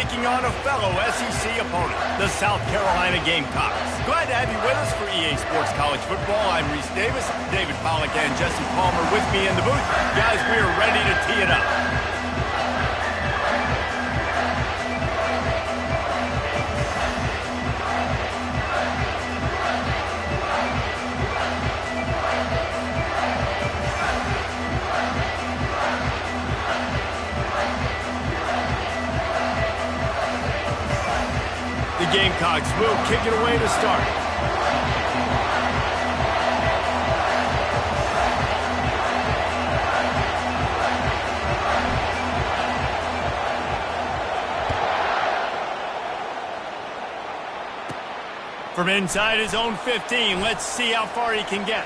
taking on a fellow SEC opponent, the South Carolina Gamecocks. Glad to have you with us for EA Sports College Football. I'm Reese Davis, David Pollack and Jesse Palmer with me in the booth. Guys, we are ready to tee it up. The Gamecocks will kick it away to start. From inside his own 15, let's see how far he can get.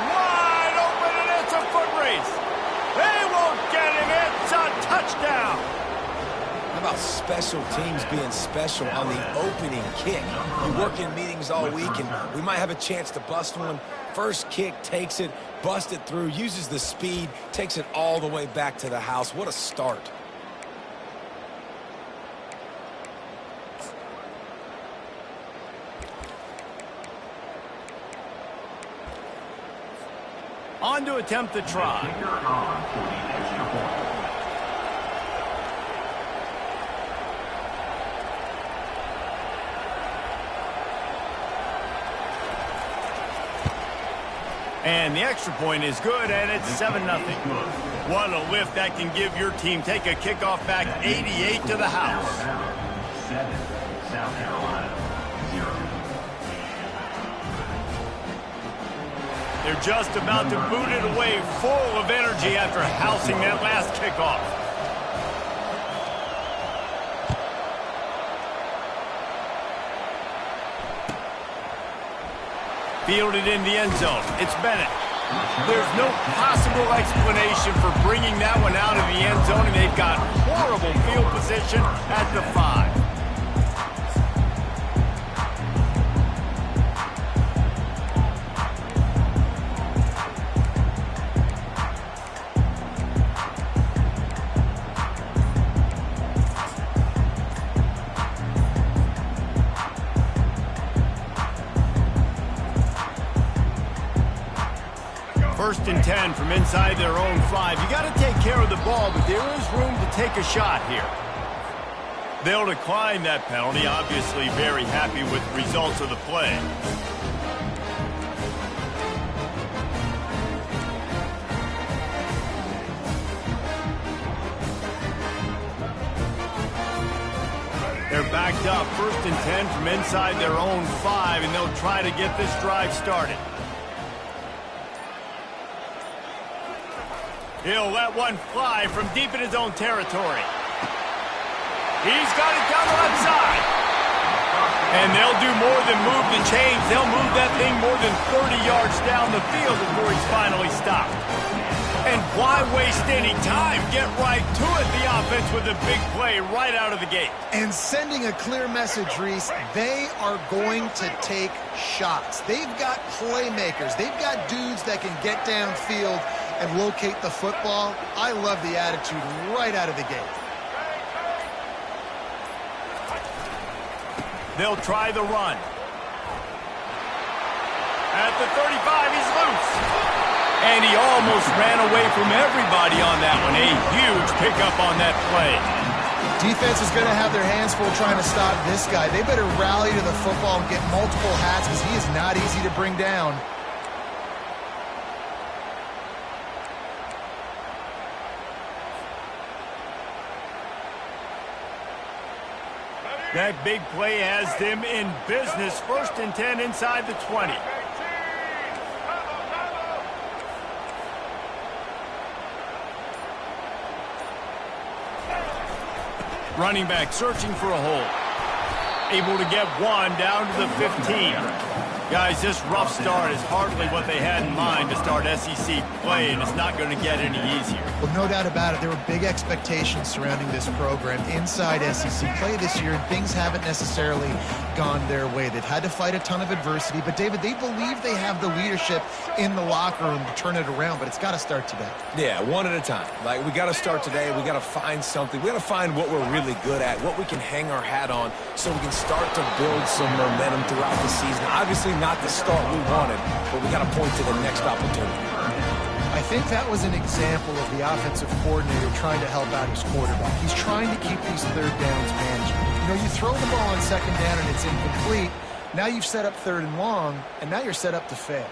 Wide open, and it's a foot race. They won't get him. It's a touchdown. How about special teams being special on the opening kick? We work in meetings all week, and we might have a chance to bust one. First kick, takes it, busts it through, uses the speed, takes it all the way back to the house. What a start. On to attempt the try. And the extra point is good, and it's 7-0. What a lift that can give your team. Take a kickoff back 88 to the house. 7, South Carolina, 0. They're just about to boot it away, full of energy after housing that last kickoff. Fielded in the end zone. It's Bennett. There's no possible explanation for bringing that one out of the end zone, and they've got horrible field position at the 5. First and 10 from inside their own 5. You got to take care of the ball, but there is room to take a shot here. They'll decline that penalty, obviously very happy with the results of the play. They're backed up, first and 10 from inside their own 5, and they'll try to get this drive started. He'll let one fly from deep in his own territory. He's got it down the left side. And they'll do more than move the chains. They'll move that thing more than 30 yards down the field before he's finally stopped. And why waste any time? Get right to it, the offense, with a big play right out of the gate. And sending a clear message, Reese, they are going to take shots. They've got playmakers. They've got dudes that can get downfield and locate the football. I love the attitude right out of the gate. They'll try the run. At the 35, he's loose. And he almost ran away from everybody on that one. A huge pickup on that play. Defense is going to have their hands full trying to stop this guy. They better rally to the football and get multiple hats because he is not easy to bring down. That big play has them in business. First and 10 inside the 20. Running back searching for a hole. Able to get one down to the 15. Guys, this rough start is hardly what they had in mind to start SEC play, and it's not going to get any easier. Well, no doubt about it. There were big expectations surrounding this program inside SEC play this year, and things haven't necessarily gone their way. They've had to fight a ton of adversity, but, David, they believe they have the leadership in the locker room to turn it around, but it's got to start today. Yeah, one at a time. Like, we got to start today. We got to find something. We got to find what we're really good at, what we can hang our hat on, so we can start to build some momentum throughout the season. Obviously, not the start we wanted, but we got to point to the next opportunity. I think that was an example of the offensive coordinator trying to help out his quarterback. He's trying to keep these third downs manageable. You know, you throw the ball on second down and it's incomplete. Now you've set up third and long, and now you're set up to fail.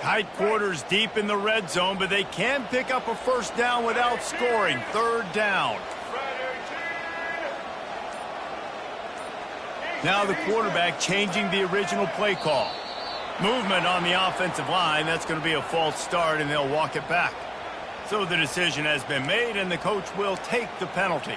Tight quarters deep in the red zone, but they can pick up a first down without scoring. Third down. Now the quarterback changing the original play call. Movement on the offensive line. That's going to be a false start, and they'll walk it back. So the decision has been made, and the coach will take the penalty.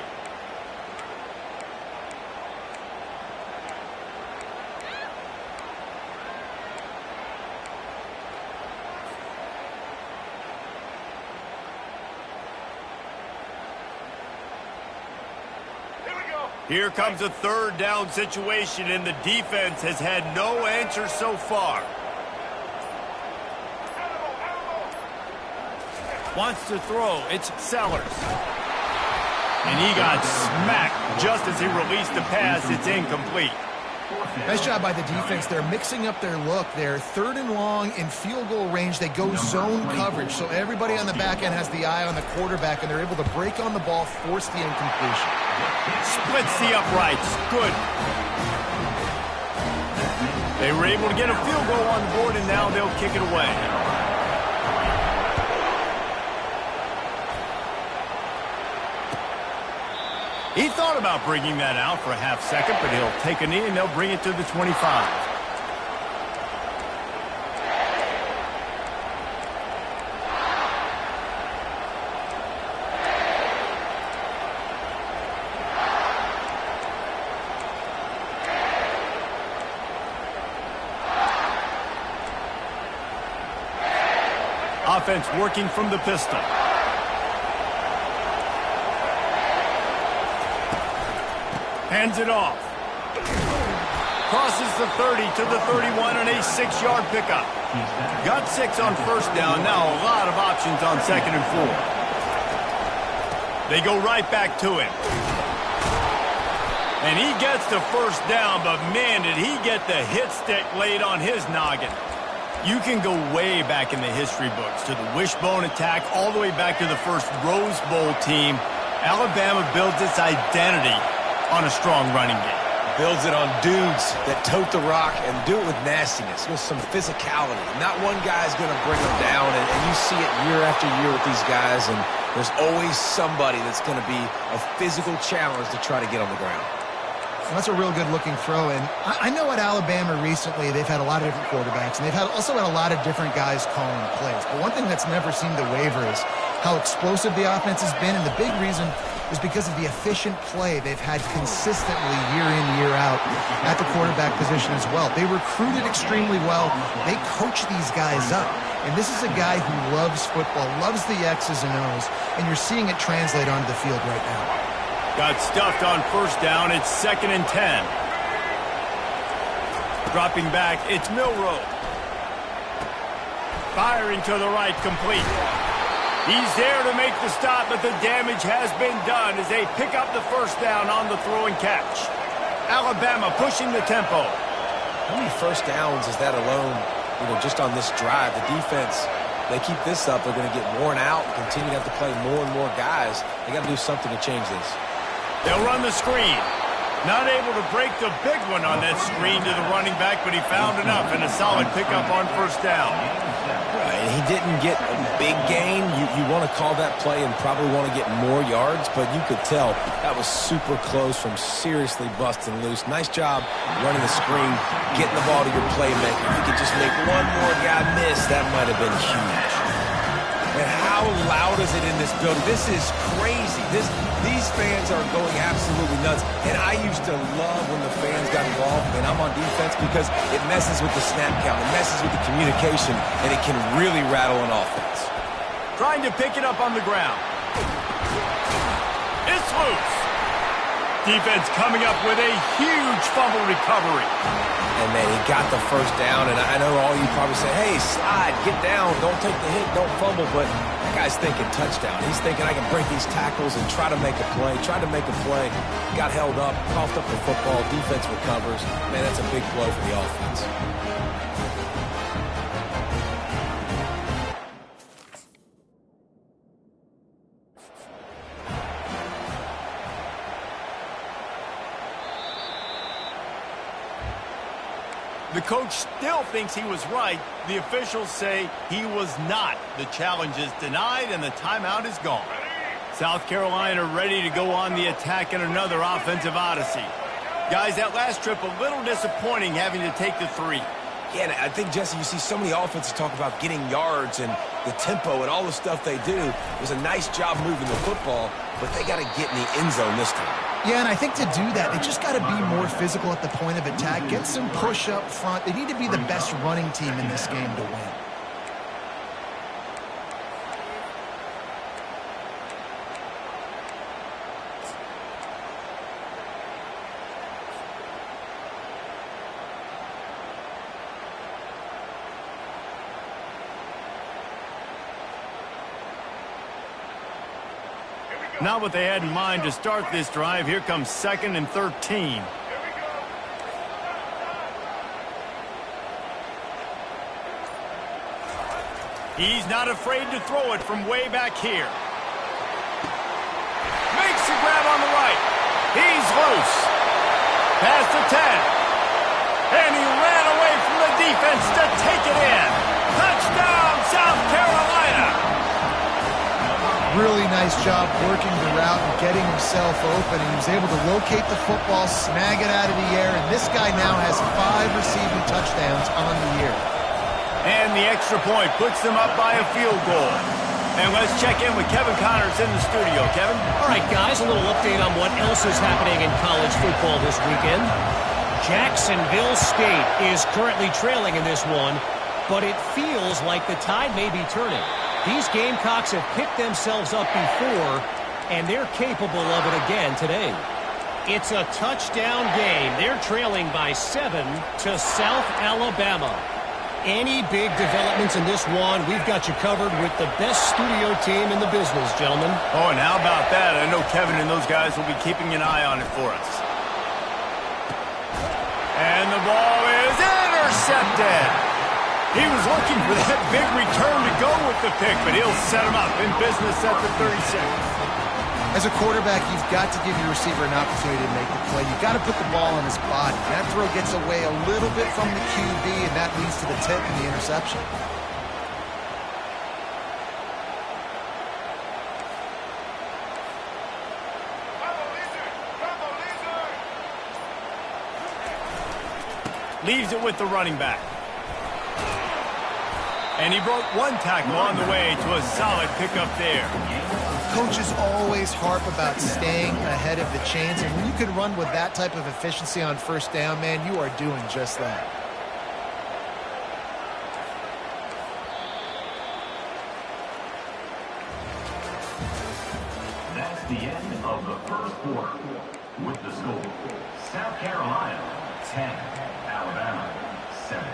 Here comes a third down situation, and the defense has had no answer so far. Wants to throw. It's Sellers. And he got smacked just as he released the pass. It's incomplete. Nice job by the defense. They're mixing up their look. They're third and long in field goal range. They go zone coverage. So everybody on the back end has the eye on the quarterback, and they're able to break on the ball, force the incompletion. Splits the uprights. Good. They were able to get a field goal on the board, and now they'll kick it away. He thought about bringing that out for a half second, but he'll take a knee, and they'll bring it to the 25. Offense working from the pistol. Hands it off. Crosses the 30 to the 31 and a 6-yard pickup. Got 6 on first down. Now a lot of options on second and 4. They go right back to him. And he gets the first down, but man, did he get the hit stick laid on his noggin. You can go way back in the history books to the wishbone attack, all the way back to the first Rose Bowl team. Alabama builds its identity on a strong running game. Builds it on dudes that tote the rock and do it with nastiness, with some physicality. Not one guy's going to bring them down, and you see it year after year with these guys, and there's always somebody that's going to be a physical challenge to try to get on the ground. Well, that's a real good-looking throw, and I know at Alabama recently they've had a lot of different quarterbacks, and they've also had a lot of different guys calling plays. But one thing that's never seemed to waver is how explosive the offense has been, and the big reason is because of the efficient play they've had consistently year in, year out at the quarterback position as well. They recruited extremely well. They coach these guys up. And this is a guy who loves football, loves the X's and O's, and you're seeing it translate onto the field right now. Got stuffed on first down. It's 2nd and 10. Dropping back, it's Milroe. Firing to the right, complete. He's there to make the stop, but the damage has been done as they pick up the first down on the throw and catch. Alabama pushing the tempo. How many first downs is that alone, just on this drive? The defense, they keep this up, they're going to get worn out, continue to have to play more and more guys. They got to do something to change this. They'll run the screen. Not able to break the big one on that screen to the running back, but he found enough and a solid pickup on first down. and he didn't get a big gain. You want to call that play and probably want to get more yards, but you could tell that was super close from seriously busting loose. Nice job running the screen, getting the ball to your playmaker. If you could just make one more guy miss, that might have been huge. And how loud is it in this building? This is crazy. These fans are going absolutely nuts. And I used to love when the fans got involved and I'm on defense because it messes with the snap count. It messes with the communication, and it can really rattle an offense. Trying to pick it up on the ground. It's loose. Defense coming up with a huge fumble recovery. And, man, he got the first down, and I know all you probably say, hey, slide, get down, don't take the hit, don't fumble, but that guy's thinking touchdown. He's thinking I can break these tackles and try to make a play, got held up, coughed up the football, defense recovers. Man, that's a big blow for the offense. The coach still thinks he was right. The officials say he was not. The challenge is denied, and the timeout is gone. South Carolina ready to go on the attack in another offensive odyssey. Guys, that last trip a little disappointing having to take the 3. Yeah, and I think, Jesse, you see so many offenses talk about getting yards and the tempo and all the stuff they do. It was a nice job moving the football, but they got to get in the end zone this time. Yeah, and I think to do that, they just got to be more physical at the point of attack, get some push up front. They need to be the best running team in this game to win. Not what they had in mind to start this drive. Here comes 2nd and 13. He's not afraid to throw it from way back here. Makes the grab on the right. He's loose. Past the 10. And he ran away from the defense to take it in. Touchdown, South Carolina. Really nice job working the route and getting himself open. He was able to locate the football, snag it out of the air, and this guy now has 5 receiving touchdowns on the year. And the extra point puts them up by a field goal. And let's check in with Kevin Connors in the studio. Kevin? All right, guys, a little update on what else is happening in college football this weekend. Jacksonville State is currently trailing in this one, but it feels like the tide may be turning. These Gamecocks have picked themselves up before, and they're capable of it again today. It's a touchdown game. They're trailing by 7 to South Alabama. Any big developments in this one, we've got you covered with the best studio team in the business, gentlemen. Oh, and how about that? I know Kevin and those guys will be keeping an eye on it for us. And the ball is intercepted. He was looking for that big return to go with the pick, but he'll set him up in business at the 36. As a quarterback, you've got to give your receiver an opportunity to make the play. You've got to put the ball on his body. That throw gets away a little bit from the QB, and that leads to the tip and the interception. Leaves it with the running back. And he broke one tackle on the way to a solid pickup there. Coaches always harp about staying ahead of the chains, and when you can run with that type of efficiency on first down, man, you are doing just that. That's the end of the first quarter. With the score, South Carolina 10, Alabama 7.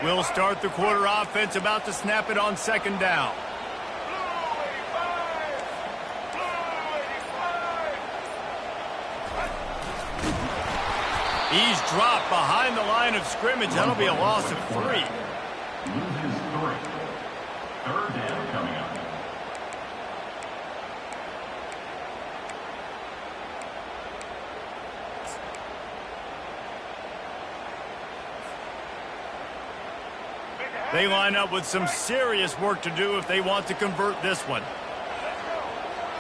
We'll start the quarter offense, about to snap it on 2nd down. He's dropped behind the line of scrimmage. That'll be a loss of 3. Loses 3. 3rd down coming up. They line up with some serious work to do if they want to convert this one.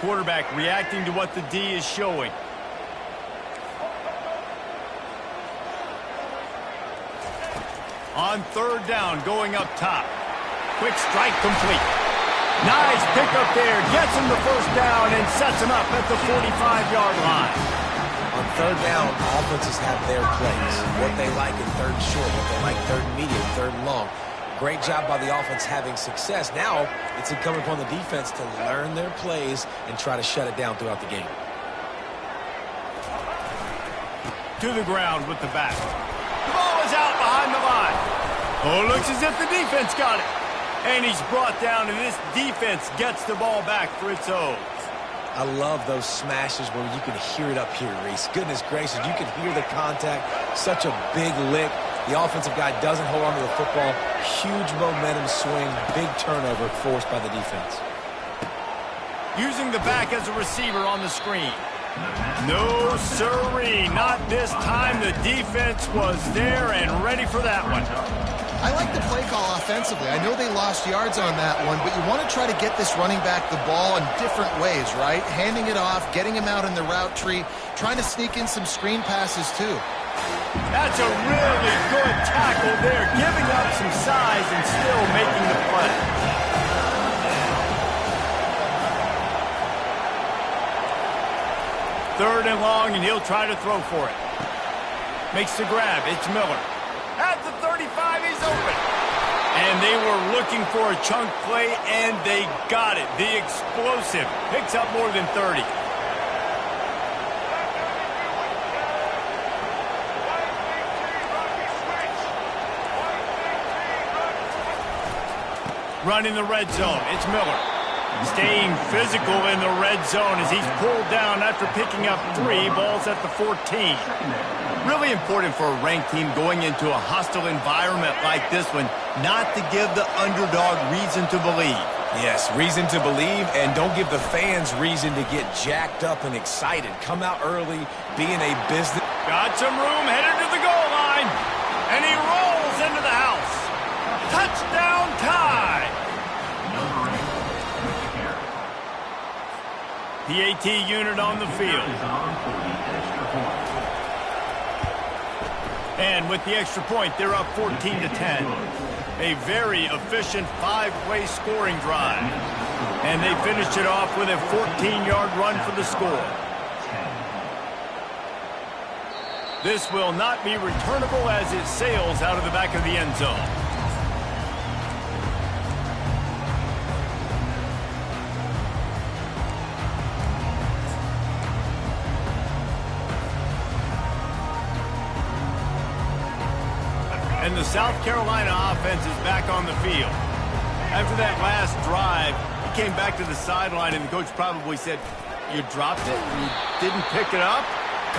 Quarterback reacting to what the D is showing. On third down, going up top. Quick strike complete. Nice pickup there. Gets him the first down and sets him up at the 45-yard line. On third down, offenses have their plays. What they like in third and short, what they like third and medium, third and long. Great job by the offense having success. Now it's incumbent upon the defense to learn their plays and try to shut it down throughout the game. To the ground with the back. The ball is out behind the line. Oh, looks as if the defense got it. And he's brought down, and this defense gets the ball back for its own. I love those smashes where you can hear it up here, Reese. Goodness gracious, you can hear the contact. Such a big lick. The offensive guy doesn't hold on to the football. Huge momentum swing, big turnover forced by the defense. Using the back as a receiver on the screen. No, sirree, not this time. The defense was there and ready for that one. I like the play call offensively. I know they lost yards on that one, but you want to try to get this running back the ball in different ways, right? Handing it off, getting him out in the route tree, trying to sneak in some screen passes too. That's a really good tackle there, giving up some size and still making the play. Third and long, and he'll try to throw for it. Makes the grab. It's Miller. At the 35, he's open. And they were looking for a chunk play, and they got it. The explosive picks up more than 30. Run in the red zone. It's Miller. Staying physical in the red zone as he's pulled down after picking up 3 balls at the 14. Really important for a ranked team going into a hostile environment like this one, not to give the underdog reason to believe. Yes, reason to believe, and don't give the fans reason to get jacked up and excited. Come out early, being a business. Got some room, headed to the goal line, and he rolls into the house. Touchdown tie. PAT unit on the field. And with the extra point, they're up 14-10. A very efficient 5-way scoring drive. And they finished it off with a 14-yard run for the score. This will not be returnable as it sails out of the back of the end zone. And the South Carolina offense is back on the field. After that last drive, he came back to the sideline, and the coach probably said, "You dropped it? You didn't pick it up?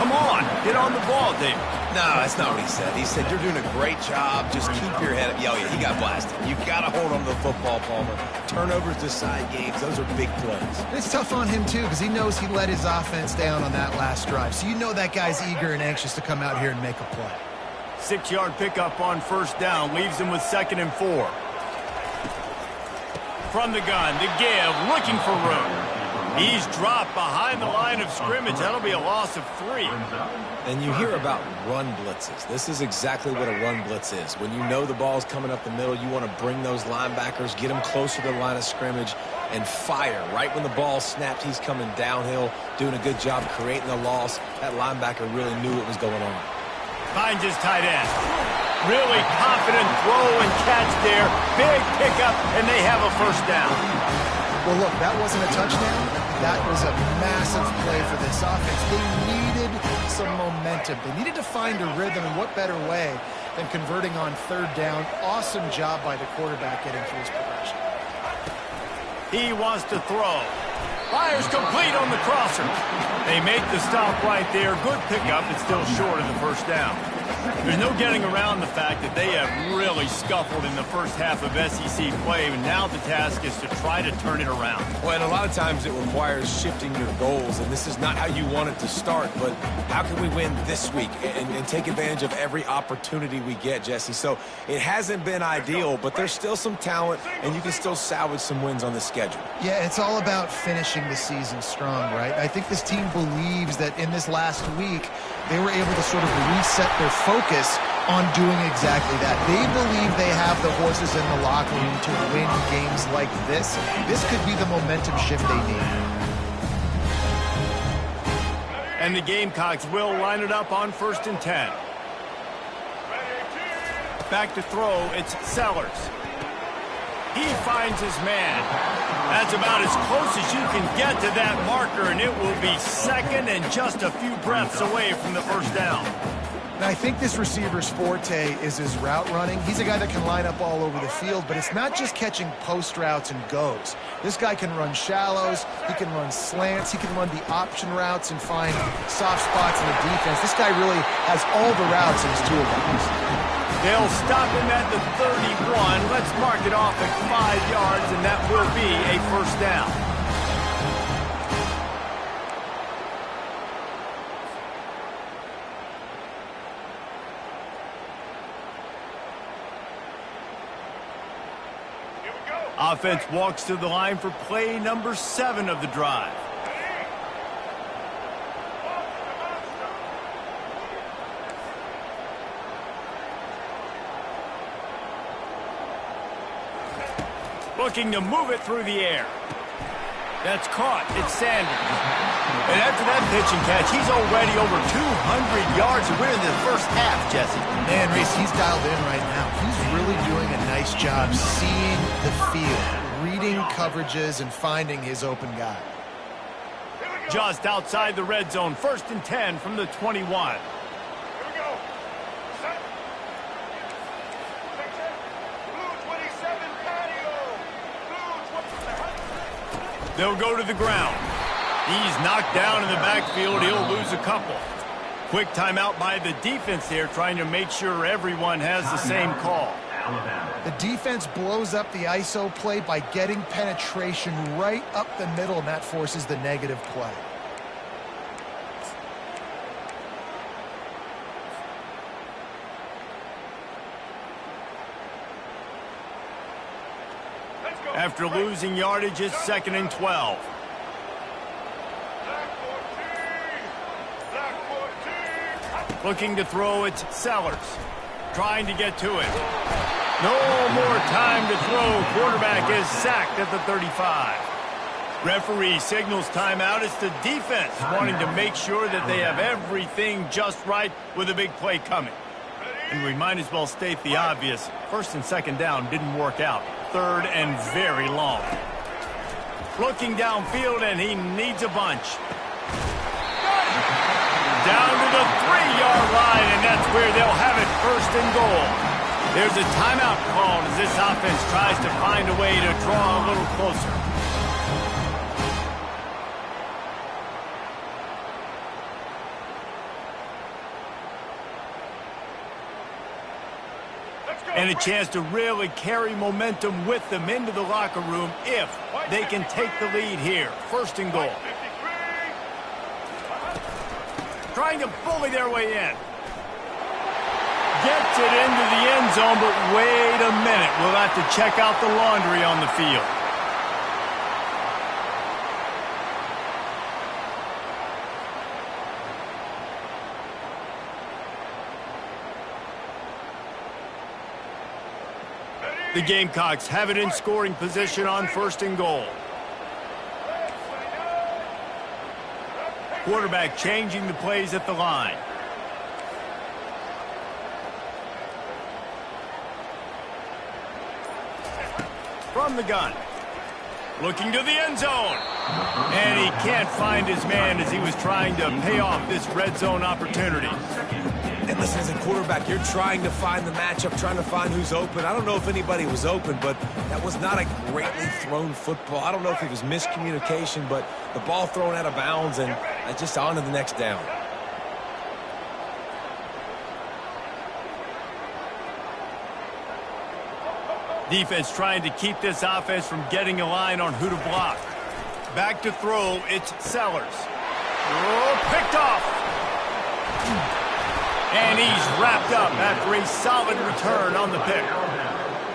Come on, get on the ball, David." No, that's not what he said. He said, "You're doing a great job. Just keep your head up." Yeah, he got blasted. You got to hold on to the football, Palmer. Turnovers decide games. Those are big plays. It's tough on him, too, because he knows he let his offense down on that last drive. So you know that guy's eager and anxious to come out here and make a play. 6-yard pickup on first down leaves him with 2nd and 4. From the gun, the give, looking for room. He's dropped behind the line of scrimmage. That'll be a loss of 3. And you hear about run blitzes. This is exactly what a run blitz is. When you know the ball's coming up the middle, you want to bring those linebackers, get them closer to the line of scrimmage, and fire. Right when the ball snapped, he's coming downhill, doing a good job creating a loss. That linebacker really knew what was going on. Finds his tight end. Really confident throw and catch there. Big pickup, and they have a first down. Well, look, that wasn't a touchdown. That was a massive play for this offense. They needed some momentum. They needed to find a rhythm, and what better way than converting on third down. Awesome job by the quarterback getting through his progression. He wants to throw. Fires complete on the crosser. They make the stop right there. Good pickup. It's still short of the first down. There's no getting around the fact that they have really scuffled in the first half of SEC play, and now the task is to try to turn it around. Well, and a lot of times it requires shifting your goals, and this is not how you want it to start, but how can we win this week and take advantage of every opportunity we get, Jesse? So it hasn't been ideal, but there's still some talent, and you can still salvage some wins on the schedule. Yeah, it's all about finishing the season strong, right? I think this team believes that in this last week, they were able to sort of reset their focus on doing exactly that. They believe they have the horses in the locker room to win games like this. This could be the momentum shift they need. And the Gamecocks will line it up on 1st and 10. Back to throw, it's Sellers. He finds his man. That's about as close as you can get to that marker, and it will be second and just a few breaths away from the first down. And I think this receiver's forte is his route running. He's a guy that can line up all over the field, but it's not just catching post routes and goes. This guy can run shallows, he can run slants, he can run the option routes and find soft spots in the defense. This guy really has all the routes in his toolbox. They'll stop him at the 31. Let's mark it off at 5 yards, and that will be a first down. Offense walks to the line for play number 7 of the drive. Looking to move it through the air. That's caught. It's Sanders. And after that pitch and catch, he's already over 200 yards and we're in the first half, Jesse. Man, Reese, he's dialed in right now. He's really doing a nice job seeing the field, reading coverages, and finding his open guy. Just outside the red zone, 1st and 10 from the 21. They'll go to the ground. He's knocked down in the backfield. He'll lose a couple. Quick timeout by the defense there, trying to make sure everyone has the same call. The defense blows up the ISO play by getting penetration right up the middle, and that forces the negative play. After losing yardage, it's 2nd and 12. Looking to throw, it's Sellers. Trying to get to it. No more time to throw. Quarterback is sacked at the 35. Referee signals timeout. It's the defense wanting to make sure that they have everything just right with a big play coming. And we might as well state the obvious. 1st and 2nd down didn't work out. 3rd and very long. Looking downfield, and he needs a bunch. Down to the 3-yard line, and that's where they'll have it 1st and goal. There's a timeout called as this offense tries to find a way to draw a little closer. And a chance to really carry momentum with them into the locker room if they can take the lead here. 1st and goal. Trying to bully their way in. Gets it into the end zone, but wait a minute. We'll have to check out the laundry on the field. The Gamecocks have it in scoring position on 1st and goal. Quarterback changing the plays at the line. From the gun. Looking to the end zone. And he can't find his man as he was trying to pay off this red zone opportunity. And listen, as a quarterback, you're trying to find the matchup, trying to find who's open. I don't know if anybody was open, but that was not a greatly thrown football. I don't know if it was miscommunication, but the ball thrown out of bounds and just on to the next down. Defense trying to keep this offense from getting a line on who to block. Back to throw, it's Sellers. Oh, picked off. And he's wrapped up after a solid return on the pick.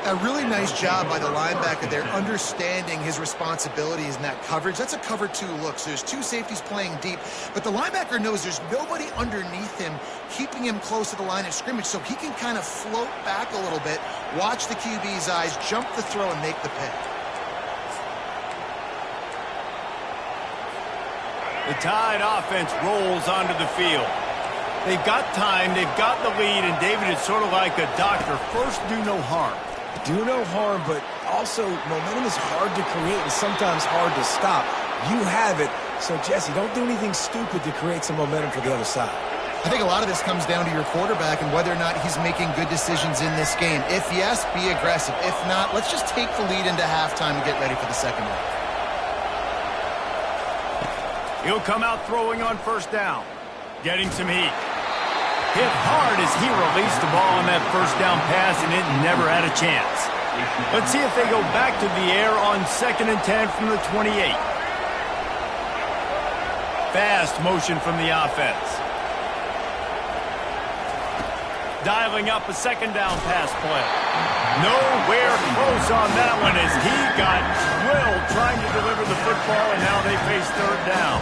A really nice job by the linebacker there, understanding his responsibilities in that coverage. That's a cover 2 look, so there's 2 safeties playing deep, but the linebacker knows there's nobody underneath him keeping him close to the line of scrimmage, so he can kind of float back a little bit, watch the QB's eyes, jump the throw, and make the pick. The Tide offense rolls onto the field. They've got time, they've got the lead, and David is sort of like a doctor. First, do no harm. Do no harm, but also momentum is hard to create and sometimes hard to stop. You have it, so Jesse, don't do anything stupid to create some momentum for the other side. I think a lot of this comes down to your quarterback and whether or not he's making good decisions in this game. If yes, be aggressive. If not, let's just take the lead into halftime and get ready for the second half. He'll come out throwing on first down, getting some heat. Hit hard as he released the ball on that first down pass, and it never had a chance. Let's see if they go back to the air on 2nd and 10 from the 28. Fast motion from the offense. Dialing up a second down pass play. Nowhere close on that one as he got drilled trying to deliver the football, and now they face third down.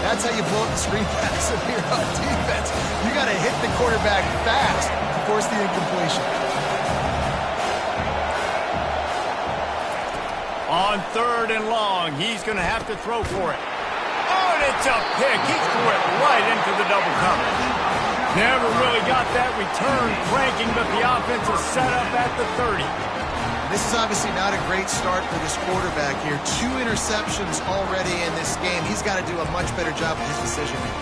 That's how you blow up the screen pass if you're on defense. You got to hit the quarterback fast to force the incompletion. On 3rd and long, he's going to have to throw for it. Oh, and it's a pick. He threw it right into the double coverage. Never really got that return cranking, but the offense is set up at the 30. This is obviously not a great start for this quarterback here. 2 interceptions already in this game. He's got to do a much better job with his decision making.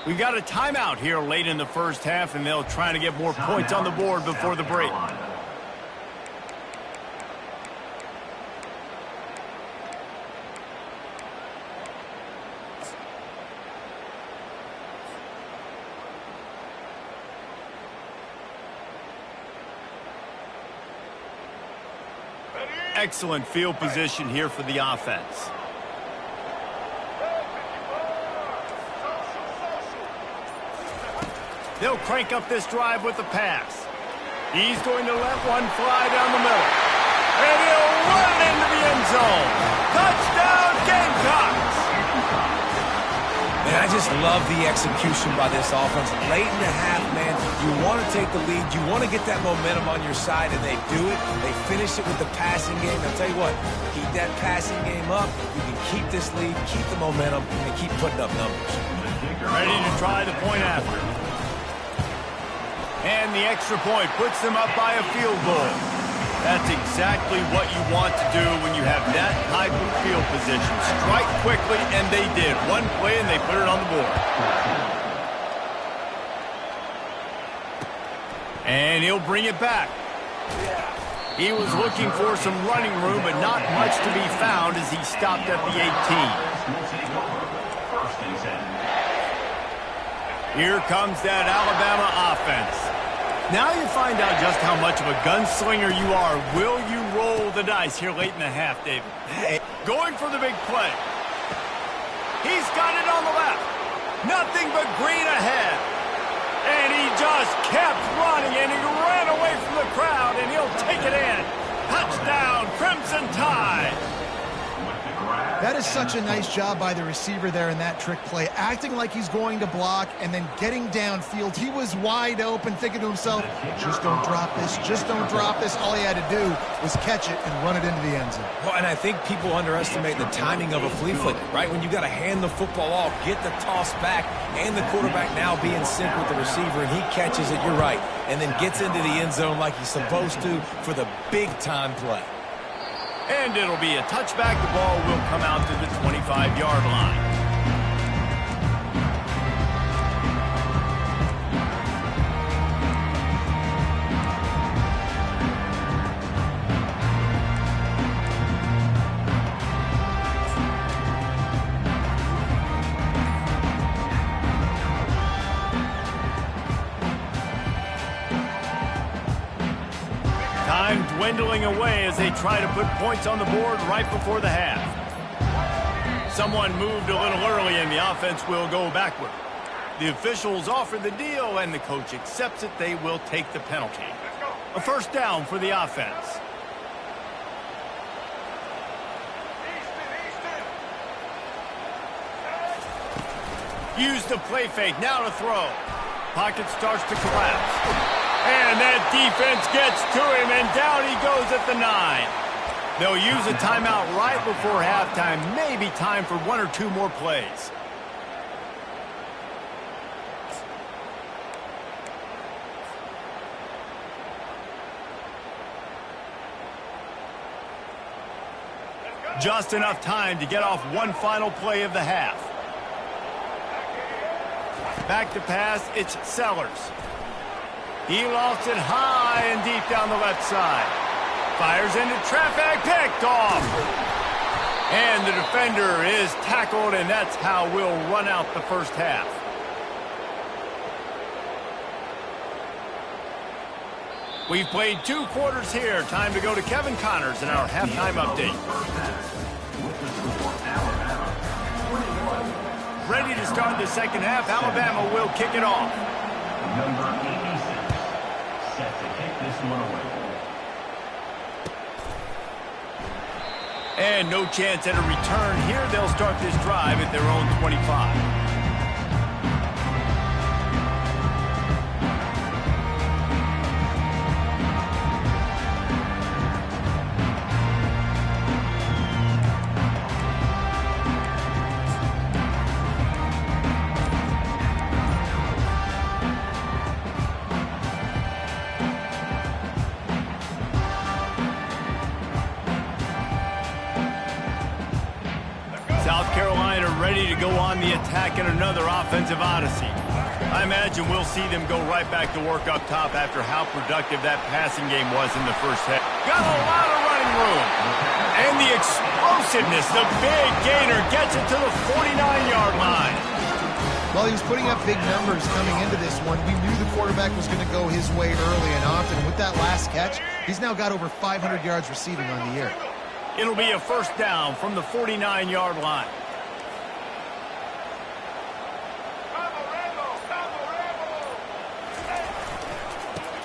We got a timeout here late in the first half, and they'll try to get more points on the board before the break. Excellent field position here for the offense. They'll crank up this drive with the pass. He's going to let one fly down the middle. And he'll run it into the end zone. Touchdown, Gamecocks! Man, I just love the execution by this offense. Late in the half, man, you want to take the lead. You want to get that momentum on your side, and they do it. They finish it with the passing game. I'll tell you what, keep that passing game up. You can keep this lead, keep the momentum, and keep putting up numbers. Ready to try the point after. And the extra point puts them up by a field goal. That's exactly what you want to do when you have that type of field position. Strike quickly, and they did. One play, and they put it on the board. And he'll bring it back. He was looking for some running room, but not much to be found as he stopped at the 18. Here comes that Alabama offense. Now you find out just how much of a gunslinger you are. Will you roll the dice here late in the half, David? Hey. Going for the big play. He's got it on the left. Nothing but green ahead. And he just kept running, and he ran away from the crowd, and he'll take it in. Touchdown, Crimson Tide. That is such a nice job by the receiver there in that trick play, acting like he's going to block and then getting downfield. He was wide open, thinking to himself, just don't drop this, just don't drop this. All he had to do was catch it and run it into the end zone. Well, and I think people underestimate the timing of a flea flicker, right? When you got to hand the football off, get the toss back, and the quarterback now be in sync with the receiver, and he catches it, you're right, and then gets into the end zone like he's supposed to for the big-time play. And it'll be a touchback. The ball will come out to the 25-yard line. dwindling away as they try to put points on the board right before the half. Someone moved a little early and the offense will go backward. The officials offer the deal and the coach accepts it. They will take the penalty. A first down for the offense. Use the play fake, now to throw. Pocket starts to collapse. And that defense gets to him, and down he goes at the 9. They'll use a timeout right before halftime, maybe time for 1 or 2 more plays. Just enough time to get off one final play of the half. Back to pass, it's Sellers. He lost it high and deep down the left side. Fires into traffic, picked off. And the defender is tackled, and that's how we'll run out the first half. We've played 2 quarters here. Time to go to Kevin Connors in our halftime update. Ready to start the second half. Alabama will kick it off. Number 86, set to kick this one away. And no chance at a return here. They'll start this drive at their own 25. South Carolina ready to go on the attack in another offensive odyssey. I imagine we'll see them go right back to work up top after how productive that passing game was in the first half. Got a lot of running room. And the explosiveness, the big gainer gets it to the 49-yard line. While he was putting up big numbers coming into this one, we knew the quarterback was going to go his way early and often. With that last catch, he's now got over 500 yards receiving on the year. It'll be a first down from the 49-yard line.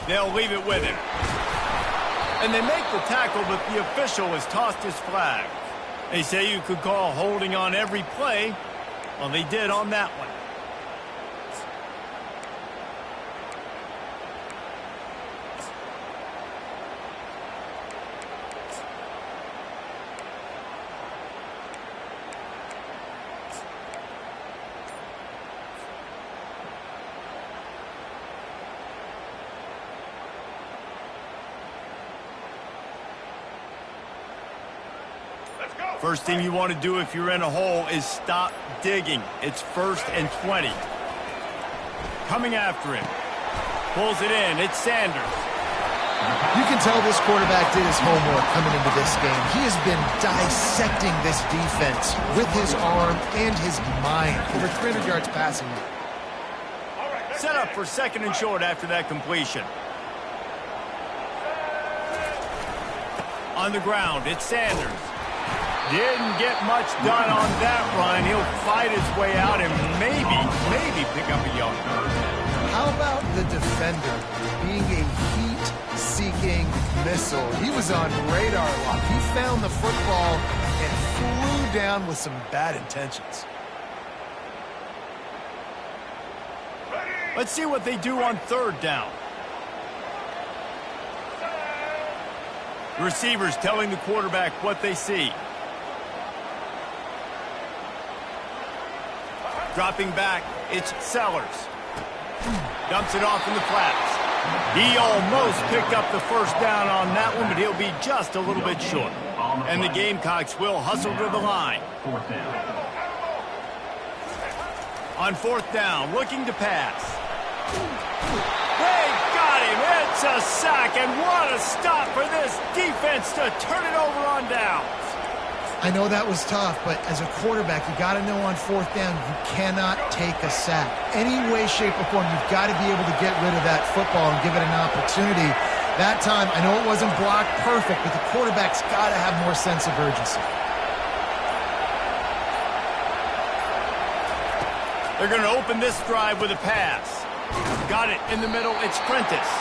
They'll leave it with him. And they make the tackle, but the official has tossed his flag. They say you could call holding on every play. Well, they did on that one. First thing you want to do if you're in a hole is stop digging. It's 1st and 20. Coming after him. Pulls it in. It's Sanders. You can tell this quarterback did his homework coming into this game. He has been dissecting this defense with his arm and his mind. Over 300 yards passing. Set up for 2nd and short after that completion. On the ground, it's Sanders. Didn't get much done on that run. He'll fight his way out and maybe pick up a yard. How about the defender being a heat-seeking missile? He was on radar lock. He found the football and flew down with some bad intentions. Let's see what they do on 3rd down. The receivers telling the quarterback what they see. Dropping back, it's Sellers. Dumps it off in the flats. He almost picked up the first down on that one, but he'll be just a little bit short. And the Gamecocks will hustle to the line. 4th down. On 4th down, looking to pass. They got him. It's a sack, and what a stop for this defense to turn it over on downs. I know that was tough, but as a quarterback, you got to know on 4th down, you cannot take a sack. Any way, shape, or form, you've got to be able to get rid of that football and give it an opportunity That time, I know it wasn't blocked perfect, but the quarterback's got to have more sense of urgency. They're going to open this drive with a pass. Got it in the middle. It's Prentice.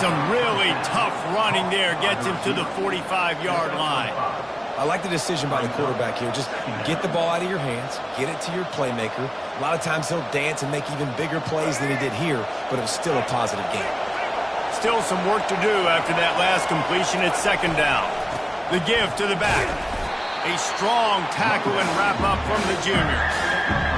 Some really tough running there gets him to the 45-yard line. I like the decision by the quarterback here. Just get the ball out of your hands, get it to your playmaker. A lot of times he'll dance and make even bigger plays than he did here, but it was still a positive game. Still some work to do after that last completion at second down. The give to the back. A strong tackle and wrap up from the junior.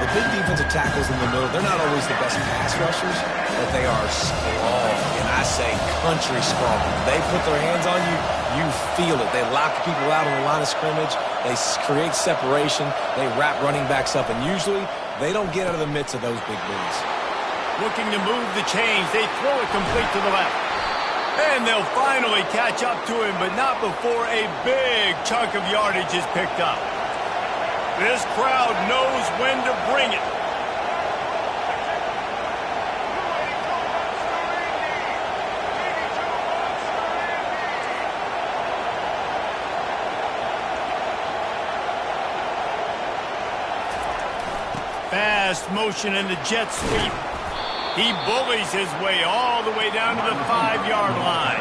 The big defensive tackles in the middle, they're not always the best pass rushers, but they are strong, and I say country strong. They put their hands on you, you feel it. They lock people out on the line of scrimmage. They create separation. They wrap running backs up, and usually they don't get out of the midst of those big boys. Looking to move the chains. They throw it complete to the left. And they'll finally catch up to him, but not before a big chunk of yardage is picked up. This crowd knows when to bring it. Fast motion in the jet sweep. He bullies his way all the way down to the 5-yard line.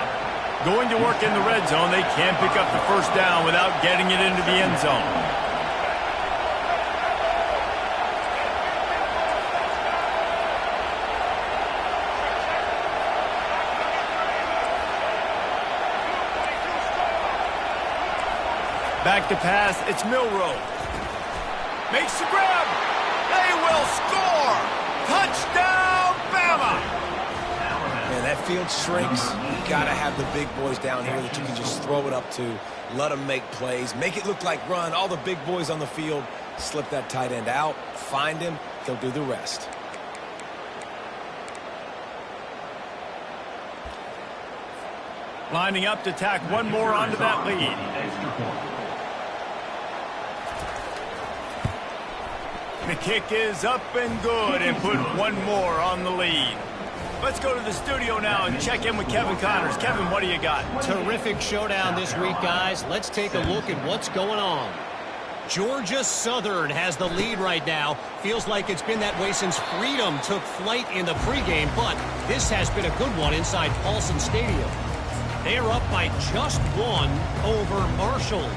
Going to work in the red zone. They can't pick up the first down without getting it into the end zone. Back to pass, it's Milroe. Makes the grab. They will score. Touchdown, Bama. Man, that field shrinks. You got to have the big boys down here that you can just throw it up to, let them make plays, make it look like run. All the big boys on the field, slip that tight end out, find him, they'll do the rest. Lining up to tack one more onto that lead. The kick is up and good and put one more on the lead. Let's go to the studio now and check in with Kevin Connors. Kevin, what do you got? Terrific showdown this week, guys. Let's take a look at what's going on. Georgia Southern has the lead right now. Feels like it's been that way since Freedom took flight in the pregame, but this has been a good one inside Paulson Stadium. They are up by just one over Marshall.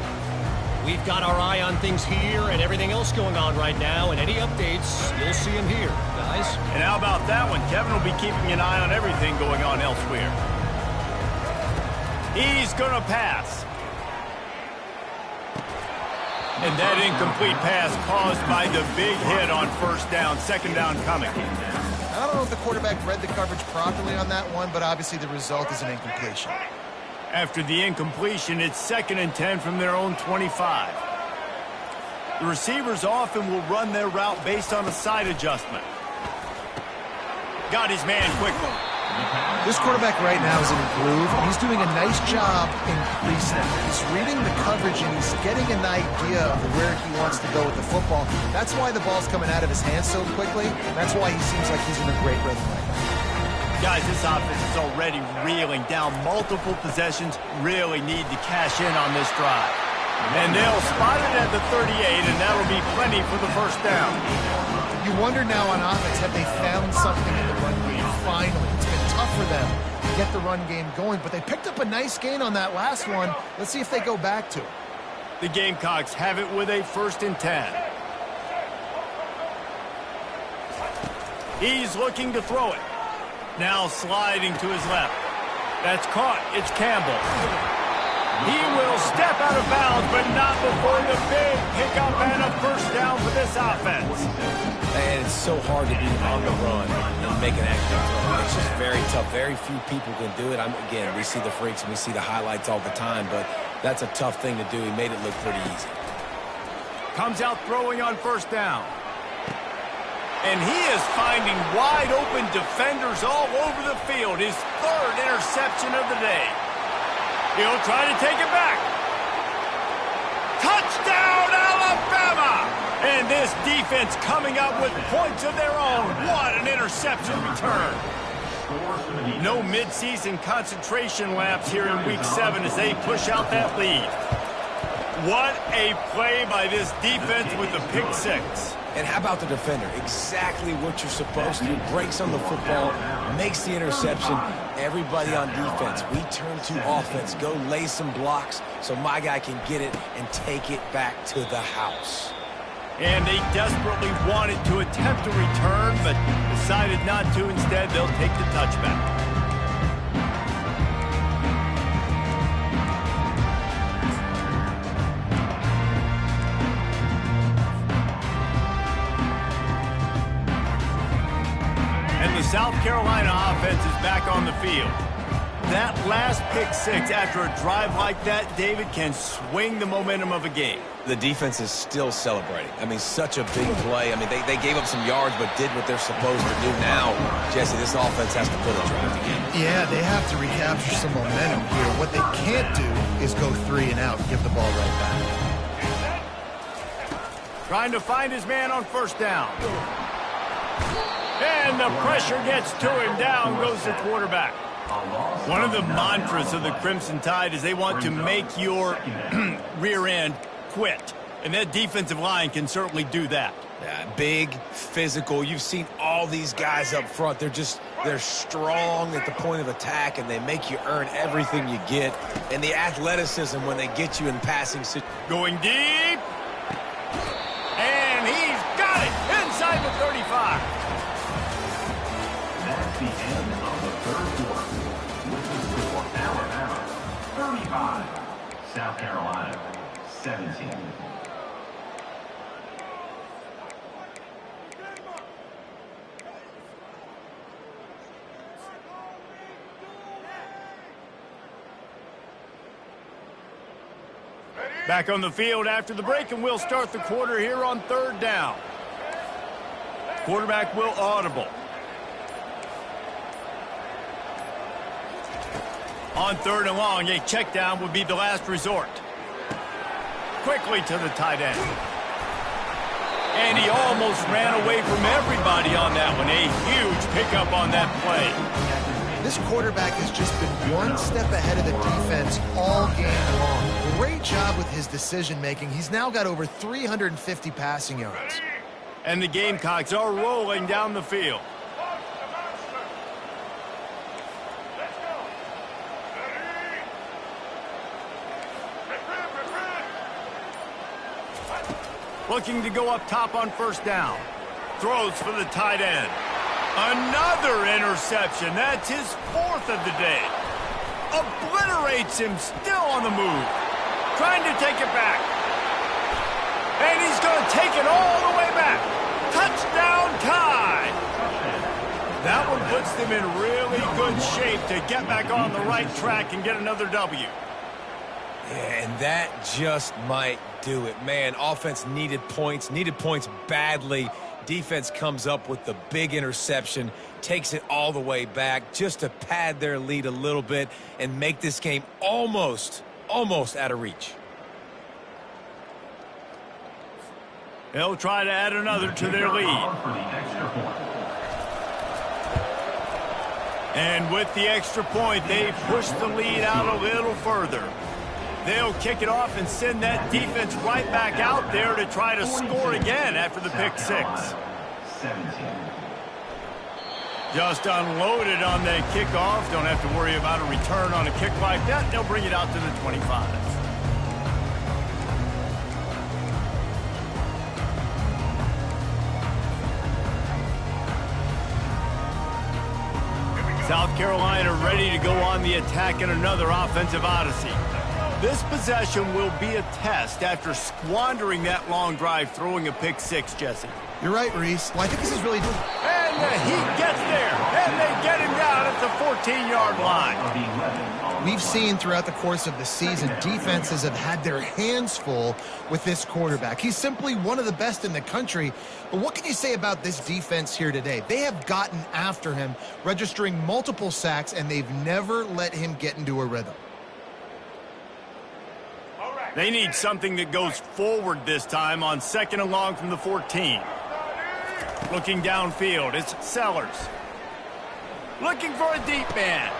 We've got our eye on things here and everything else going on right now, and any updates, you'll see them here, guys. And how about that one? Kevin will be keeping an eye on everything going on elsewhere. He's going to pass. And that incomplete pass caused by the big hit on first down, second down coming. I don't know if the quarterback read the coverage properly on that one, but obviously the result is an incompletion. After the incompletion, it's 2nd and 10 from their own 25. The receivers often will run their route based on a side adjustment. Got his man quickly. This quarterback right now is in a groove, and he's doing a nice job in pre-snap. He's reading the coverage, and he's getting an idea of where he wants to go with the football. That's why the ball's coming out of his hands so quickly. That's why he seems like he's in a great rhythm right now. Guys, this offense is already reeling down multiple possessions. Really need to cash in on this drive. And they'll spot it at the 38, and that'll be plenty for the first down. You wonder now on offense, have they found something in the run game finally? It's been tough for them to get the run game going, but they picked up a nice gain on that last one. Let's see if they go back to it. The Gamecocks have it with a 1st and 10. He's looking to throw it. Now sliding to his left. That's caught. It's Campbell. He will step out of bounds, but not before the big pickup and a first down for this offense. And it's so hard to be on the run and make an accurate throw. It's just very tough. Very few people can do it. Again, we see the freaks and we see the highlights all the time, but that's a tough thing to do. He made it look pretty easy. Comes out throwing on first down. And he is finding wide-open defenders all over the field. His 3rd interception of the day. He'll try to take it back. Touchdown, Alabama! And this defense coming up with points of their own. What an interception return. No midseason concentration laps here in Week 7 as they push out that lead. What a play by this defense with the pick six. And how about the defender? Exactly what you're supposed to do. Breaks on the football, makes the interception. Everybody on defense, we turn to offense. Go lay some blocks so my guy can get it and take it back to the house. And they desperately wanted to attempt a return, but decided not to. Instead, they'll take the touchback. And the South Carolina offense is back on the field. That last pick six after a drive like that, David, can swing the momentum of a game. The defense is still celebrating. I mean, such a big play. I mean, they gave up some yards but did what they're supposed to do. Now, Jesse, this offense has to pull a drive again. Yeah, they have to recapture some momentum here. What they can't do is go 3 and out and give the ball right back. Trying to find his man on first down. And the pressure gets to him. Down goes the quarterback. One of the mantras of the Crimson Tide is they want to make your rear end quit. And that defensive line can certainly do that. Yeah, big, physical. You've seen all these guys up front. They're strong at the point of attack, and they make you earn everything you get. And the athleticism when they get you in passing situations. Going deep. And he's got it inside the 35. That's the end of the third quarter. With the score, Alabama 35, South Carolina 17. Back on the field after the break, and we'll start the quarter here on third down. Quarterback will audible. On third and long, a check down would be the last resort. Quickly to the tight end. And he almost ran away from everybody on that one. A huge pickup on that play. This quarterback has just been one step ahead of the defense all game long. Great job with his decision-making. He's now got over 350 passing yards. And the Gamecocks are rolling down the field. Looking to go up top on first down. Throws for the tight end. Another interception. That's his fourth of the day. Obliterates him, still on the move. Trying to take it back. And he's going to take it all the way back. Touchdown tie. That one puts them in really good shape to get back on the right track and get another W. Yeah, and that just might do it. Man, offense needed points badly. Defense comes up with the big interception, takes it all the way back just to pad their lead a little bit and make this game almost out of reach. They'll try to add another to their lead. And with the extra point, they push the lead out a little further. They'll kick it off and send that defense right back out there to try to score again after the pick six. 17. Just unloaded on that kickoff. Don't have to worry about a return on a kick like that. They'll bring it out to the 25. South Carolina ready to go on the attack in another offensive odyssey. This possession will be a test after squandering that long drive, throwing a pick six, Jesse. You're right, Reese. Well, I think this is really... And he gets there, and they get him down at the 14-yard line. We've seen throughout the course of the season, defenses have had their hands full with this quarterback. He's simply one of the best in the country. But what can you say about this defense here today? They have gotten after him, registering multiple sacks, and they've never let him get into a rhythm. They need something that goes forward this time on second and long from the 14. Looking downfield, it's Sellers. looking for a deep man.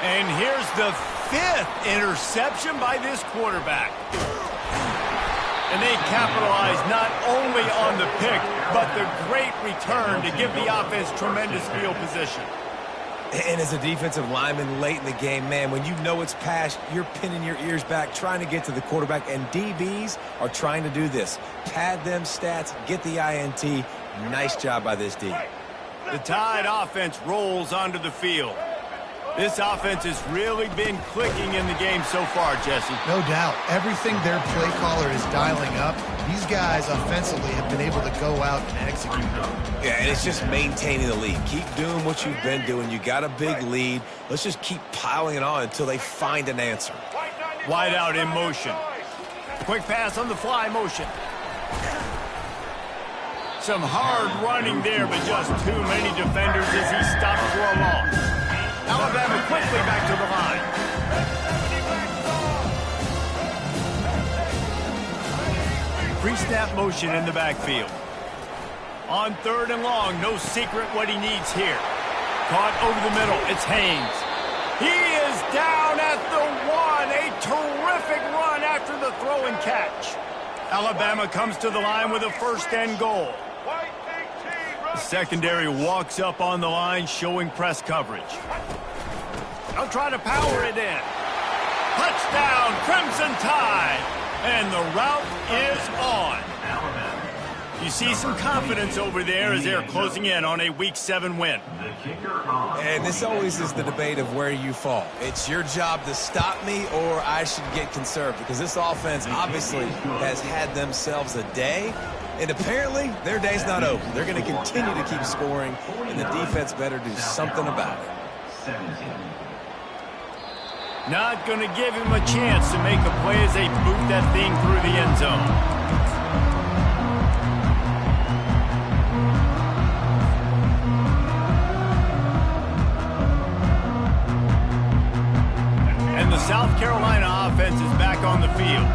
And here's the 5th interception by this quarterback. And they capitalize not only on the pick, but the great return to give the offense tremendous field position. And as a defensive lineman late in the game, man, when you know it's past, you're pinning your ears back, trying to get to the quarterback, and DBs are trying to do this. Pad them stats, get the INT. Nice job by this D. The Tide offense rolls onto the field. This offense has really been clicking in the game so far, Jesse. No doubt. Everything their play caller is dialing up, these guys offensively have been able to go out and execute. Yeah, and it's just maintaining the lead. Keep doing what you've been doing. You got a big lead. Let's just keep piling it on until they find an answer. Wide out in motion. Quick pass on the fly motion. Some hard running there, but just too many defenders as he stops for a loss. Alabama quickly back to the line. Pre-snap motion in the backfield. On 3rd and long, no secret what he needs here. Caught over the middle, it's Haynes. He is down at the 1. A terrific run after the throw and catch. Alabama comes to the line with a 1st and goal. The secondary walks up on the line, showing press coverage. They'll try to power it in. Touchdown, Crimson Tide. And the route is on. You see some confidence over there as they're closing in on a Week 7 win. And this always is the debate of where you fall. It's your job to stop me, or I should get conserved, because this offense obviously has had themselves a day. And apparently, their day's not over. They're going to continue to keep scoring, and the defense better do something about it. Not going to give him a chance to make a play as they boot that thing through the end zone. And the South Carolina offense is back on the field.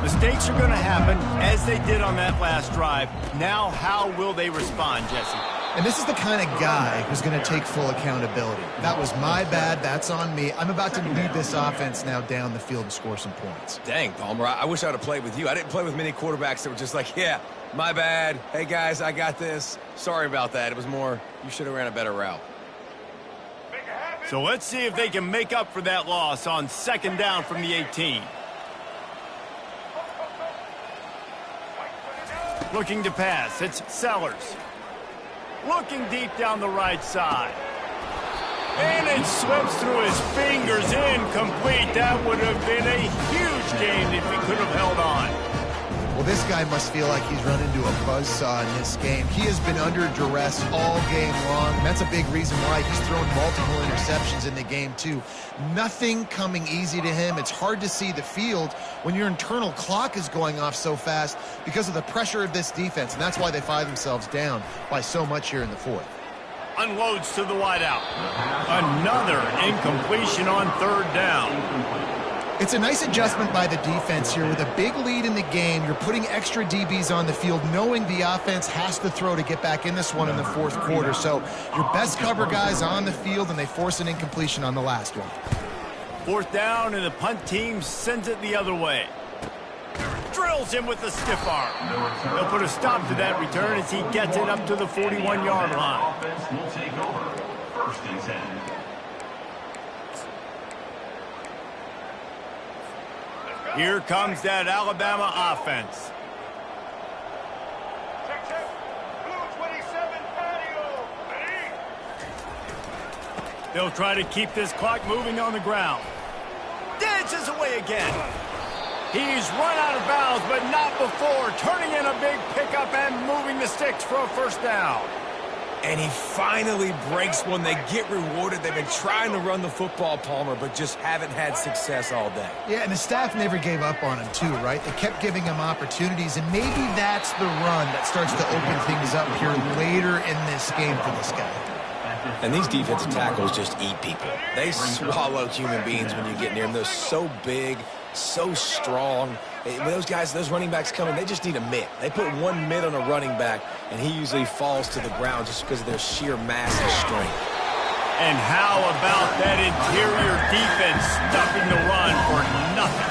Mistakes are going to happen, as they did on that last drive. Now, how will they respond, Jesse? And this is the kind of guy who's going to take full accountability. That was my bad. That's on me. I'm about to lead this offense now down the field and score some points. Dang, Palmer, I wish I would have played with you. I didn't play with many quarterbacks that were just like, yeah, my bad. Hey, guys, I got this. Sorry about that. It was more, you should have ran a better route. So let's see if they can make up for that loss on 2nd down from the 18. Looking to pass, it's Sellers. Looking deep down the right side. And it slips through his fingers, incomplete. That would have been a huge gain if he could have held on. Well, this guy must feel like he's run into a buzzsaw in this game. He has been under duress all game long. That's a big reason why he's thrown multiple interceptions in the game, too. Nothing coming easy to him. It's hard to see the field when your internal clock is going off so fast because of the pressure of this defense, and that's why they find themselves down by so much here in the 4th. Unloads to the wideout. Another incompletion on 3rd down. It's a nice adjustment by the defense here. With a big lead in the game, you're putting extra DBs on the field, knowing the offense has to throw to get back in this one in the 4th quarter. So your best cover guys on the field, and they force an incompletion on the last one. 4th down, and the punt team sends it the other way. Drills him with the stiff arm. They'll put a stop to that return as he gets it up to the 41-yard line. Offense will take over. 1st and 10. Here comes that Alabama offense. They'll try to keep this clock moving on the ground. Dances away again. He's run out of bounds, but not before. Turning in a big pickup and moving the sticks for a 1st down. And he finally breaks one. They get rewarded. They've been trying to run the football, Palmer, but just haven't had success all day. Yeah, and the staff never gave up on him, too, right? They kept giving him opportunities, and maybe that's the run that starts to open things up here later in this game for this guy. And these defensive tackles just eat people. They swallow human beings when you get near them. They're so big, so strong. When those guys, those running backs come in, they just need a mitt. They put one mitt on a running back, and he usually falls to the ground just because of their sheer mass and strength. And how about that interior defense stuffing the run for nothing?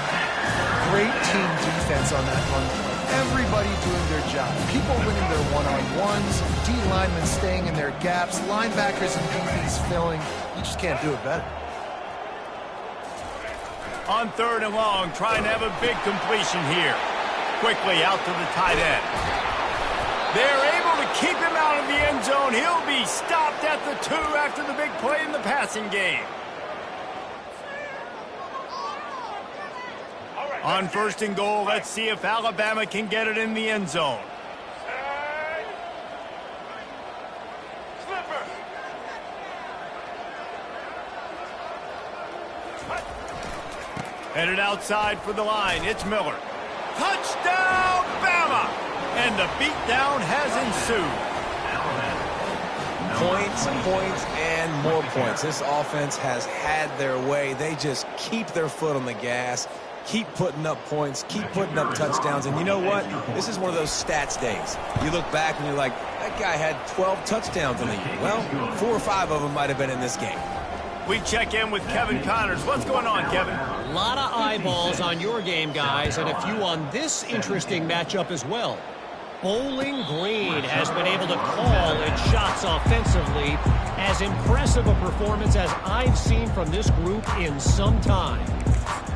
Great team defense on that run play. Everybody doing their job. People winning their one-on-ones, D linemen staying in their gaps, linebackers and DBs filling. You just can't do it better. On 3rd and long, trying to have a big completion here. Quickly out to the tight end. They're able to keep him out of the end zone. He'll be stopped at the 2 after the big play in the passing game. On 1st and goal, let's see if Alabama can get it in the end zone. Headed outside for the line. It's Miller. Touchdown, Bama! And the beatdown has ensued. Points, points, and more points. This offense has had their way. They just keep their foot on the gas, keep putting up points, keep putting up touchdowns. And you know what? This is one of those stats days. You look back and you're like, that guy had 12 touchdowns in the year. Well, 4 or 5 of them might have been in this game. We check in with Kevin Connors. What's going on, Kevin? A lot of eyeballs on your game, guys, and a few on this interesting matchup as well. Bowling Green has been able to call its shots offensively. As impressive a performance as I've seen from this group in some time.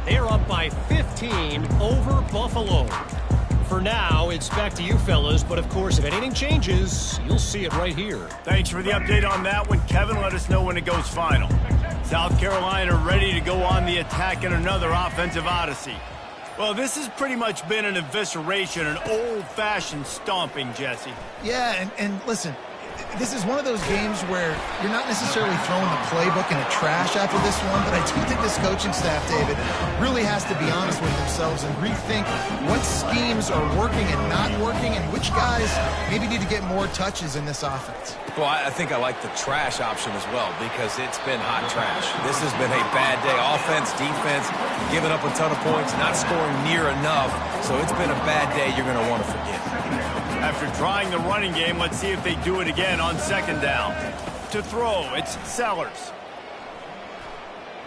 They're up by 15 over Buffalo. For now, it's back to you fellas, but of course, if anything changes, you'll see it right here. Thanks for the update on that one, Kevin. Let us know when it goes final. South Carolina ready to go on the attack in another offensive odyssey. Well, this has pretty much been an evisceration, an old-fashioned stomping, Jesse. Yeah, and listen, this is one of those games where you're not necessarily throwing the playbook in the trash after this one, but I do think this coaching staff, David, really has to be honest with themselves and rethink what schemes are working and not working and which guys maybe need to get more touches in this offense. Well, I think I like the trash option as well because it's been hot trash. This has been a bad day. Offense, defense, giving up a ton of points, not scoring near enough. So it's been a bad day you're going to want to forget. After trying the running game, let's see if they do it again on 2nd down. To throw, it's Sellers.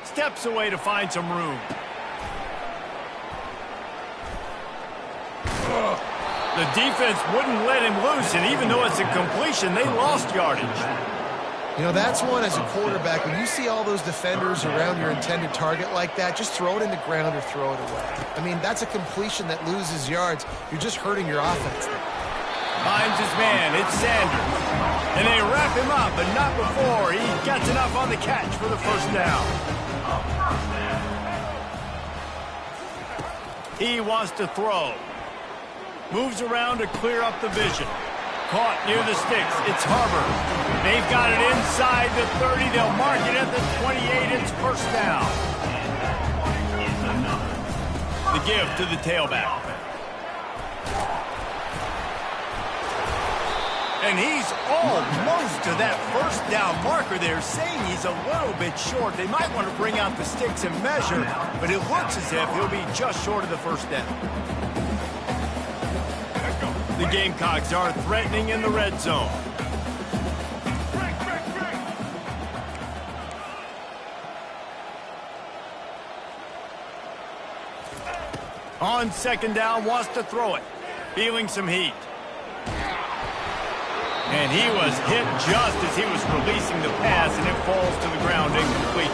Steps away to find some room. The defense wouldn't let him loose, and even though it's a completion, they lost yardage. You know, that's one as a quarterback. When you see all those defenders around your intended target like that, just throw it in the ground or throw it away. I mean, that's a completion that loses yards. You're just hurting your offense there. Finds his man. It's Sanders. And they wrap him up, but not before he gets enough on the catch for the 1st down. He wants to throw. Moves around to clear up the vision. Caught near the sticks. It's Harbor. They've got it inside the 30. They'll mark it at the 28. It's 1st down. The give to the tailback. And he's almost to that 1st down marker there, saying he's a little bit short. They might want to bring out the sticks and measure, but it looks as if he'll be just short of the 1st down. The Gamecocks are threatening in the red zone. On 2nd down, wants to throw it. Feeling some heat. And he was hit just as he was releasing the pass, and it falls to the ground incomplete.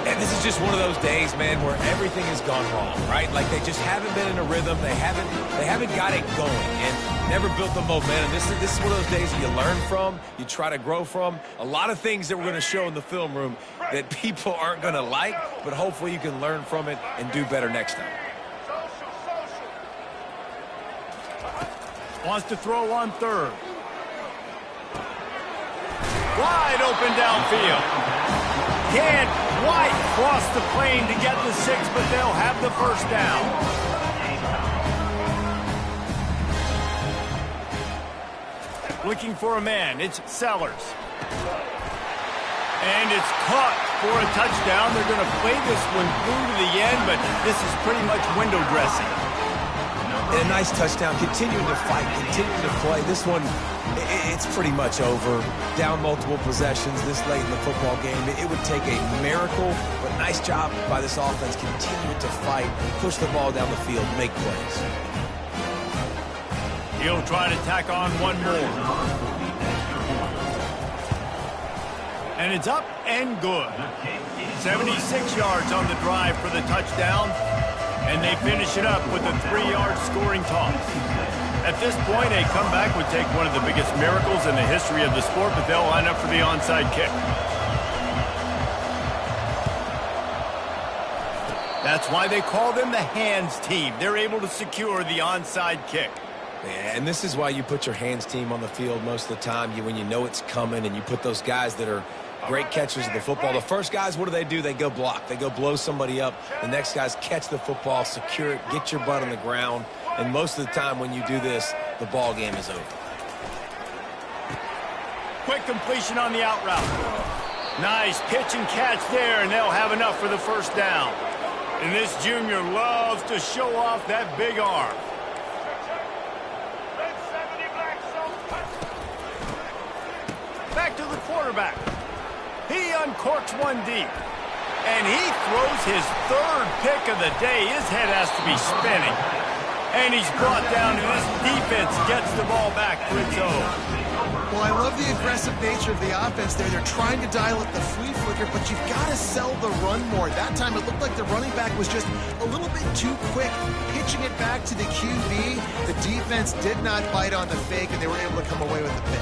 And this is just one of those days, man, where everything has gone wrong, right? Like they just haven't been in a rhythm. They haven't got it going and never built the momentum. This is one of those days that you learn from, you try to grow from. A lot of things that we're going to show in the film room that people aren't going to like, but hopefully you can learn from it and do better next time. Wants to throw on 3rd. Wide open downfield. Can't quite cross the plane to get the 6, but they'll have the 1st down. Looking for a man. It's Sellers. And it's caught for a touchdown. They're going to play this one through to the end, but this is pretty much window dressing. And a nice touchdown, continuing to fight, continuing to play. This one It's pretty much over. Down multiple possessions this late in the football game. It would take a miracle, but nice job by this offense. Continue to fight, push the ball down the field, make plays. He'll try to tack on one more. And it's up and good. 76 yards on the drive for the touchdown. And they finish it up with a 3-yard scoring toss. At this point, a comeback would take one of the biggest miracles in the history of the sport, but they'll line up for the onside kick. That's why they call them the hands team. They're able to secure the onside kick. Yeah, and this is why you put your hands team on the field most of the time. When you know it's coming, and you put those guys that are great catchers of the football. The first guys, what do? They go block. They go blow somebody up. The next guys catch the football, secure it, get your butt on the ground. And most of the time when you do this, the ball game is over. Quick completion on the out route. Nice pitch and catch there, and they'll have enough for the first down. And this junior loves to show off that big arm. Back to the quarterback. He uncorks one deep. And he throws his third pick of the day. His head has to be spinning. And he's brought down, and this defense gets the ball back for its own. Well, I love the aggressive nature of the offense there. They're trying to dial up the flea flicker, but you've got to sell the run more. That time it looked like the running back was just a little bit too quick, pitching it back to the QB. The defense did not bite on the fake, and they were able to come away with the pick.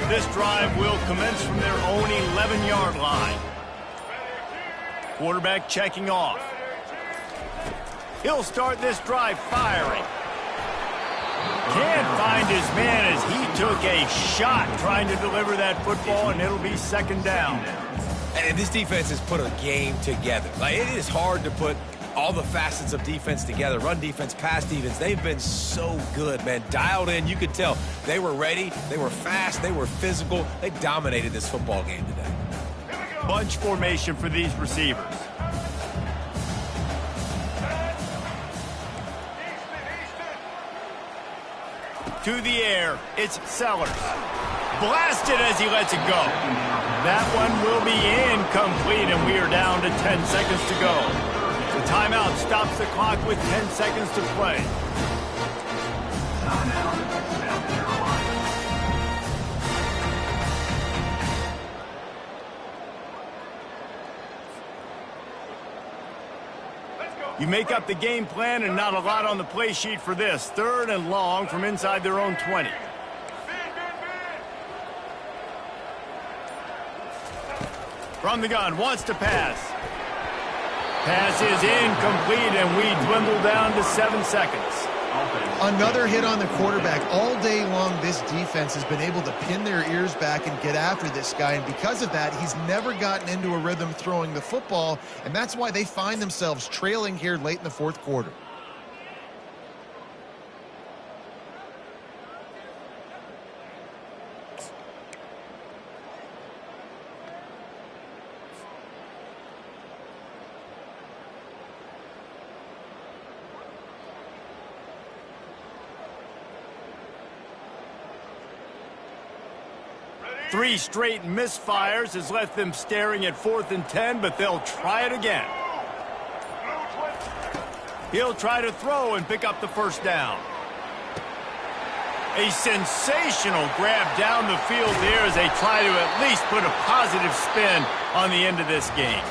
This drive will commence from their own 11-yard line. Quarterback checking off. He'll start this drive firing. Can't find his man as he took a shot trying to deliver that football, and it'll be second down. And this defense has put a game together. It is hard to put all the facets of defense together. Run defense, pass defense. They've been so good, man. Dialed in. You could tell they were ready. They were fast. They were physical. They dominated this football game today. Bunch formation for these receivers. To the air. It's Sellers. Blasted as he lets it go. That one will be incomplete, and we are down to 10 seconds to go. The timeout stops the clock with 10 seconds to play. You make up the game plan, and not a lot on the play sheet for this. 3rd and long from inside their own 20. From the gun, wants to pass. Pass is incomplete, and we dwindle down to 7 seconds. Another hit on the quarterback. All day long, this defense has been able to pin their ears back and get after this guy, and because of that, he's never gotten into a rhythm throwing the football, and that's why they find themselves trailing here late in the 4th quarter. Three straight misfires has left them staring at 4th and 10, but they'll try it again. He'll try to throw and pick up the first down. A sensational grab down the field there as they try to at least put a positive spin on the end of this game.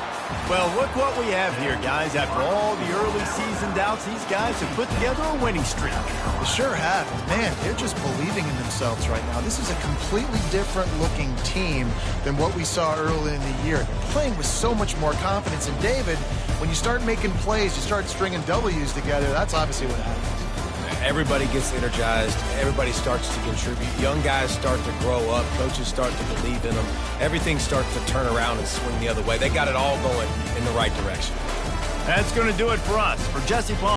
Well, look what we have here, guys. After all the early season doubts, these guys have put together a winning streak. They sure have. Man, they're just believing in themselves right now. This is a completely different looking team than what we saw early in the year. They're playing with so much more confidence. And David, when you start making plays, you start stringing W's together, that's obviously what happens. Everybody gets energized. Everybody starts to contribute. Young guys start to grow up. Coaches start to believe in them. Everything starts to turn around and swing the other way. They got it all going in the right direction. That's going to do it for us. For Jesse Paul.